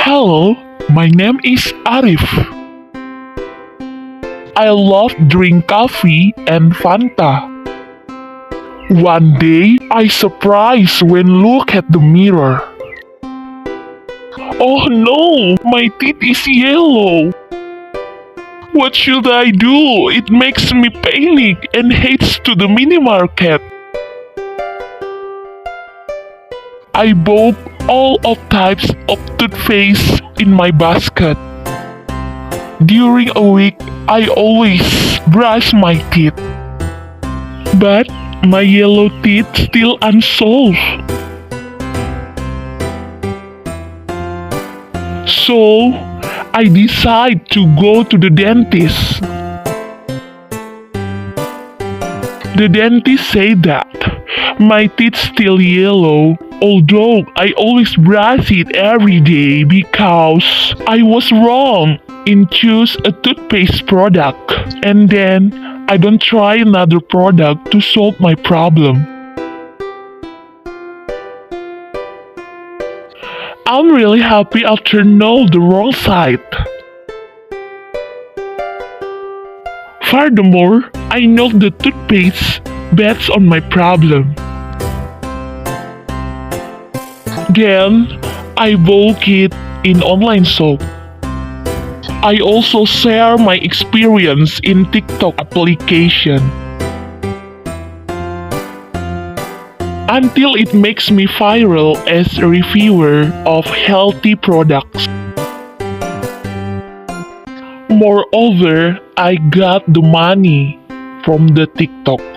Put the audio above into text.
Hello, my name is Arif. I love drink coffee and Fanta. One day, I surprised when look at the mirror. Oh no, my teeth is yellow. What should I do? It makes me panic and heads to the mini market. I bought all of types of toothpaste in my basket. During a week, I always brush my teeth. But my yellow teeth still unsolved. So, I decide to go to the dentist. The dentist said that my teeth still yellow, although I always brush it every day because I was wrong in choose a toothpaste product, and then I don't try another product to solve my problem. I'm really happy after know the wrong side. Furthermore, I know the toothpaste bets on my problem. Then, I bought it in online shop. I also share my experience in TikTok application. Until it makes me viral as a reviewer of healthy products. Moreover, I got the money from the TikTok.